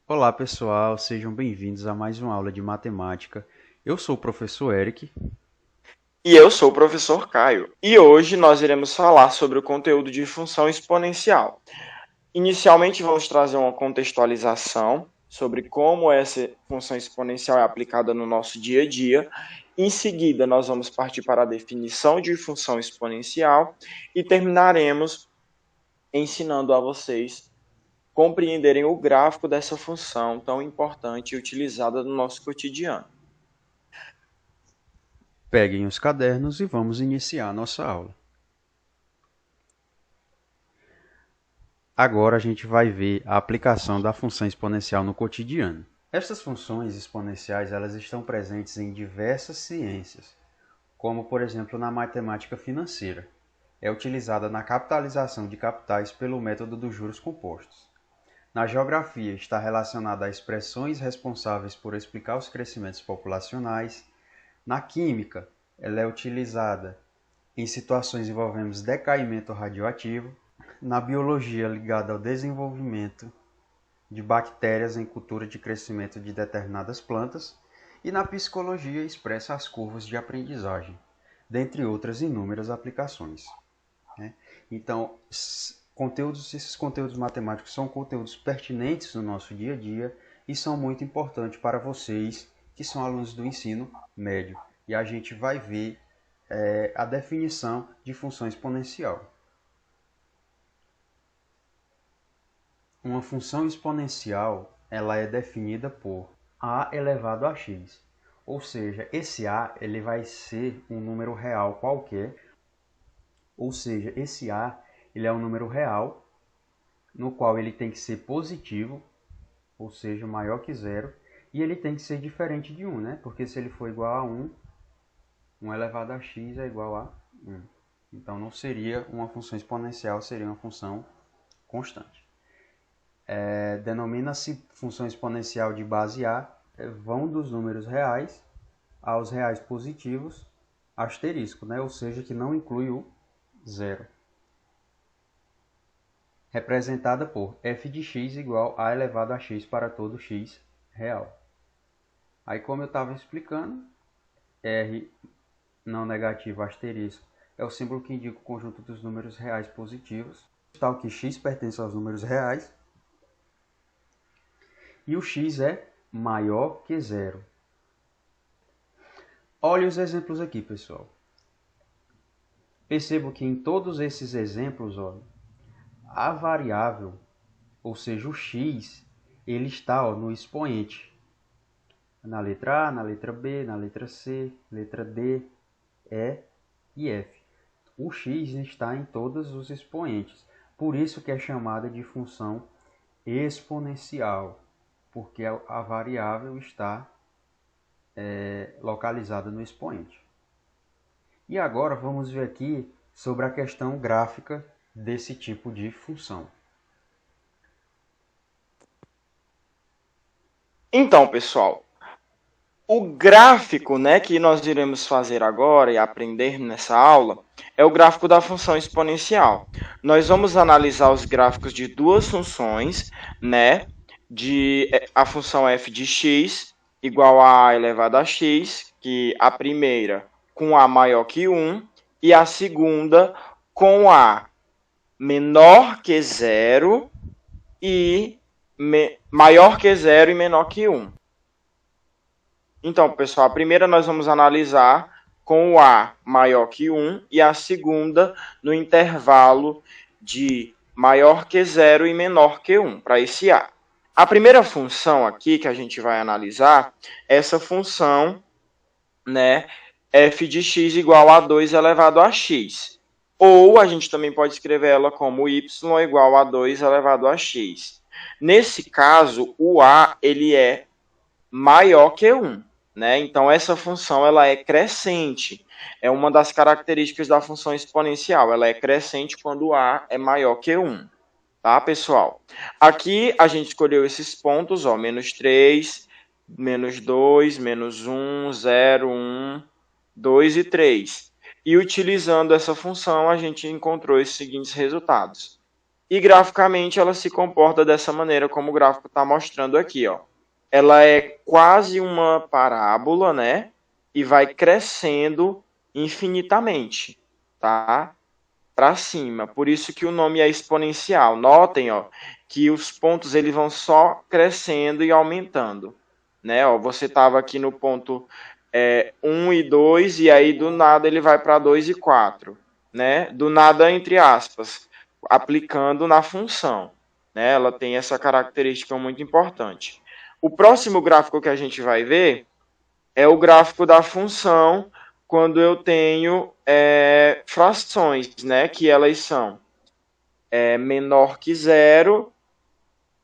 Olá pessoal, sejam bem-vindos a mais uma aula de matemática. Eu sou o professor Eric. E eu sou o professor Caio. E hoje nós iremos falar sobre o conteúdo de função exponencial. Inicialmente, vamos trazer uma contextualização sobre como essa função exponencial é aplicada no nosso dia a dia. Em seguida, nós vamos partir para a definição de função exponencial e terminaremos ensinando a vocês compreenderem o gráfico dessa função tão importante e utilizada no nosso cotidiano. Peguem os cadernos e vamos iniciar a nossa aula. Agora a gente vai ver a aplicação da função exponencial no cotidiano. Essas funções exponenciais elas estão presentes em diversas ciências, como por exemplo na matemática financeira. É utilizada na capitalização de capitais pelo método dos juros compostos. Na geografia, está relacionada a expressões responsáveis por explicar os crescimentos populacionais. Na química, ela é utilizada em situações envolvendo decaimento radioativo. Na biologia, ligada ao desenvolvimento de bactérias em cultura de crescimento de determinadas plantas. E na psicologia, expressa as curvas de aprendizagem, dentre outras inúmeras aplicações. Então, esses conteúdos matemáticos são conteúdos pertinentes no nosso dia a dia e são muito importantes para vocês que são alunos do ensino médio. E a gente vai ver a definição de função exponencial. Uma função exponencial ela é definida por a elevado a x. Ou seja, esse a ele vai ser um número real qualquer. Ou seja, esse a ele é um número real no qual ele tem que ser positivo, ou seja, maior que zero, e ele tem que ser diferente de 1, né? Porque se ele for igual a 1, 1 elevado a x é igual a 1. Então não seria uma função exponencial, seria uma função constante. Denomina-se função exponencial de base A, vão dos números reais aos reais positivos, asterisco, né? Ou seja, que não inclui o zero. Representada por f de x igual a elevado a x para todo x real. Aí, como eu estava explicando, R não negativo asterisco é o símbolo que indica o conjunto dos números reais positivos, tal que x pertence aos números reais, e o x é maior que zero. Olha os exemplos aqui, pessoal. Percebo que em todos esses exemplos, olha, a variável, ou seja, o x, ele está no expoente. Na letra A, na letra B, na letra C, letra D, E e F. O x está em todos os expoentes. Por isso que é chamada de função exponencial, porque a variável está localizada no expoente. E agora vamos ver aqui sobre a questão gráfica desse tipo de função. Então, pessoal, o gráfico, né, que nós iremos fazer agora e aprender nessa aula é o gráfico da função exponencial. Nós vamos analisar os gráficos de duas funções, né, de a função f de x igual a elevado a x, que a primeira com a maior que 1 e a segunda com a menor que 0 e maior que 0 e menor que 1. Então, pessoal, a primeira nós vamos analisar com o A maior que 1 e a segunda no intervalo de maior que 0 e menor que 1, para esse A. A primeira função aqui que a gente vai analisar é essa função, né, f de x igual a 2 elevado a x. Ou a gente também pode escrever ela como y igual a 2 elevado a x. Nesse caso, o A ele é maior que 1. Né? Então, essa função ela é crescente. É uma das características da função exponencial. Ela é crescente quando A é maior que 1. Tá, pessoal? Aqui a gente escolheu esses pontos, ó, menos 3, menos 2, menos 1, 0, 1, 2 e 3. E utilizando essa função, a gente encontrou esses seguintes resultados. e graficamente ela se comporta dessa maneira como o gráfico está mostrando aqui, ó. Ela é quase uma parábola, né? E vai crescendo infinitamente, tá? Para cima. Por isso que o nome é exponencial. Notem, ó, que os pontos eles vão só crescendo e aumentando, né? Ó, você estava aqui no ponto 1 e 2 e aí do nada ele vai para 2 e 4, né? Do nada entre aspas, aplicando na função, né? Ela tem essa característica muito importante. O próximo gráfico que a gente vai ver é o gráfico da função quando eu tenho frações, né? Que elas são menor que zero,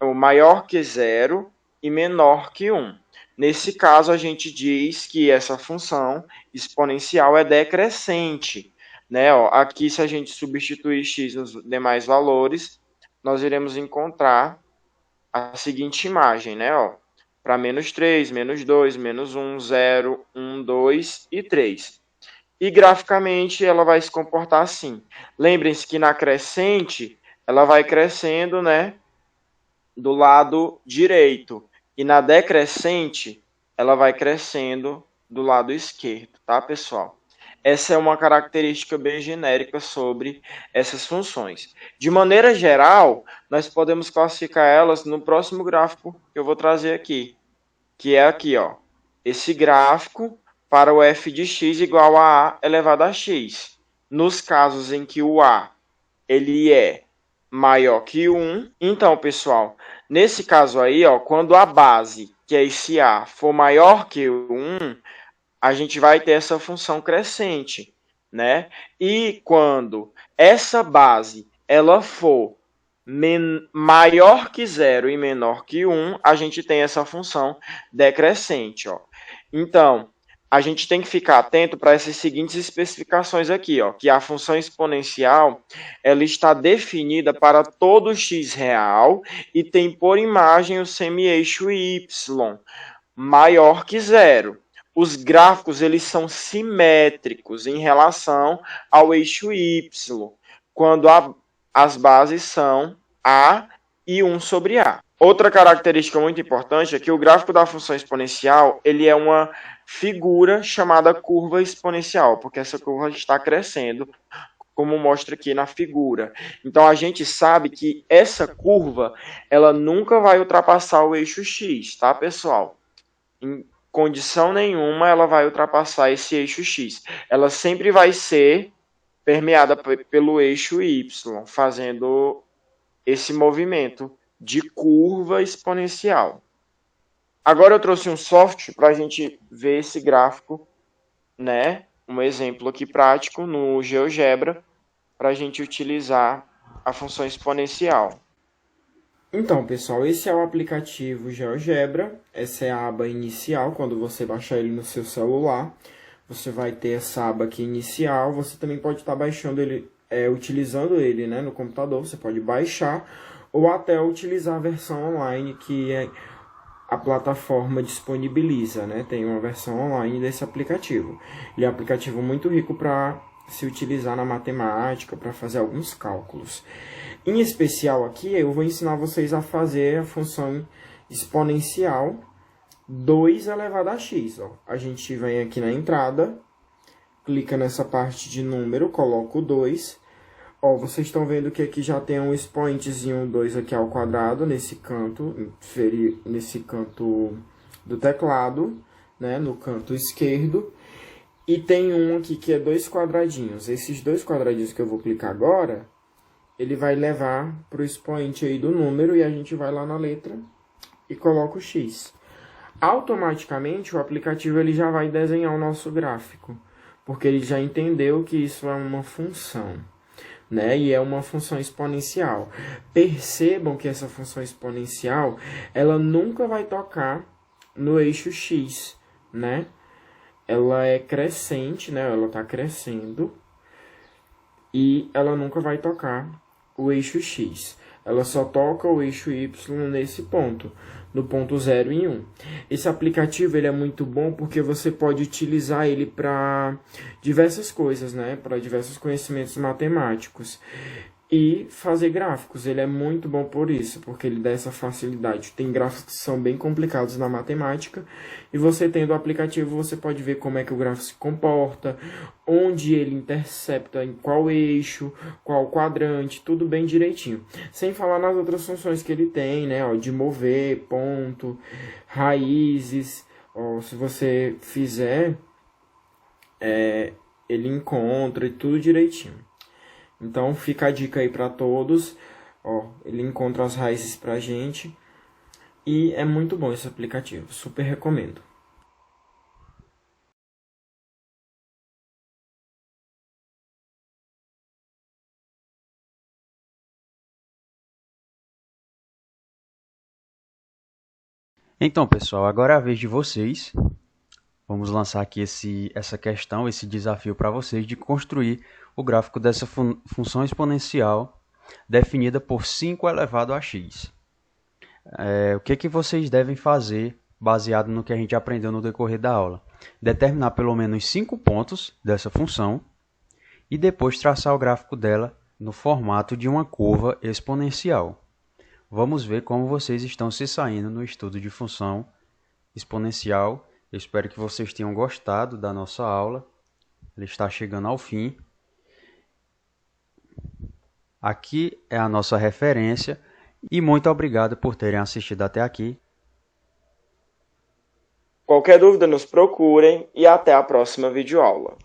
ou maior que zero e menor que 1. Nesse caso, a gente diz que essa função exponencial é decrescente, né? Ó, aqui, se a gente substituir x nos demais valores, nós iremos encontrar a seguinte imagem, né? Ó, para menos 3, menos 2, menos 1, 0, 1, 2 e 3. E graficamente ela vai se comportar assim. Lembrem-se que na crescente, ela vai crescendo, né, do lado direito. E na decrescente, ela vai crescendo do lado esquerdo, tá, pessoal? Essa é uma característica bem genérica sobre essas funções. De maneira geral, nós podemos classificar elas no próximo gráfico que eu vou trazer aqui, que é aqui, ó, esse gráfico para o f de x igual a a elevado a x. Nos casos em que o a ele é maior que 1, então, pessoal, nesse caso aí, ó, quando a base, que é esse a, for maior que 1, a gente vai ter essa função crescente, né? E quando essa base ela for maior que 0 e menor que 1, a gente tem essa função decrescente, ó. Então, a gente tem que ficar atento para essas seguintes especificações aqui, ó, que a função exponencial ela está definida para todo x real e tem por imagem o semi-eixo y maior que 0. Os gráficos eles são simétricos em relação ao eixo y, quando as bases são a e 1 sobre a. Outra característica muito importante é que o gráfico da função exponencial ele é uma figura chamada curva exponencial, porque essa curva está crescendo, como mostra aqui na figura. Então, a gente sabe que essa curva ela nunca vai ultrapassar o eixo x, tá, pessoal? Em condição nenhuma ela vai ultrapassar esse eixo x. Ela sempre vai ser permeada pelo eixo y, fazendo esse movimento de curva exponencial. Agora eu trouxe um software para a gente ver esse gráfico, né? Um exemplo aqui prático no GeoGebra para a gente utilizar a função exponencial. Então, pessoal, esse é o aplicativo GeoGebra. Essa é a aba inicial. Quando você baixar ele no seu celular, você vai ter essa aba aqui inicial. Você também pode estar baixando ele, utilizando ele, né, no computador. Você pode baixar ou até utilizar a versão online que a plataforma disponibiliza, né? Tem uma versão online desse aplicativo. Ele é um aplicativo muito rico para se utilizar na matemática, para fazer alguns cálculos. Em especial aqui, eu vou ensinar vocês a fazer a função exponencial 2 elevado a x. Ó. A gente vem aqui na entrada, clica nessa parte de número, coloca o 2. Ó, vocês estão vendo que aqui já tem um expoentezinho 2 aqui ao quadrado, nesse canto do teclado, né, no canto esquerdo. E tem um aqui que é 2 quadradinhos. Esses 2 quadradinhos que eu vou clicar agora, ele vai levar para o expoente aí do número e a gente vai lá na letra e coloca o x. Automaticamente o aplicativo ele já vai desenhar o nosso gráfico, porque ele já entendeu que isso é uma função, né? E é uma função exponencial. Percebam que essa função exponencial, ela nunca vai tocar no eixo x, né? Ela é crescente, né? Ela está crescendo e ela nunca vai tocar o eixo x. Ela só toca o eixo y nesse ponto, no ponto 0 e 1. Esse aplicativo ele é muito bom porque você pode utilizar ele para diversas coisas, né? Para diversos conhecimentos matemáticos. e fazer gráficos. Ele é muito bom por isso, porque ele dá essa facilidade. Tem gráficos que são bem complicados na matemática, e você tendo o aplicativo, você pode ver como é que o gráfico se comporta, onde ele intercepta, em qual eixo, qual quadrante, tudo bem direitinho. Sem falar nas outras funções que ele tem, né, ó, de mover, ponto, raízes, ó, se você fizer, ele encontra e tudo direitinho. Então fica a dica aí para todos, ó, ele encontra as raízes pra gente e é muito bom esse aplicativo, super recomendo. Então, pessoal, agora é a vez de vocês. Vamos lançar aqui essa questão, esse desafio para vocês de construir o gráfico dessa função exponencial definida por 5 elevado a x. O que vocês devem fazer baseado no que a gente aprendeu no decorrer da aula? Determinar pelo menos 5 pontos dessa função e depois traçar o gráfico dela no formato de uma curva exponencial. Vamos ver como vocês estão se saindo no estudo de função exponencial. Eu espero que vocês tenham gostado da nossa aula. Ela está chegando ao fim. Aqui é a nossa referência e muito obrigado por terem assistido até aqui. Qualquer dúvida, nos procurem e até a próxima videoaula.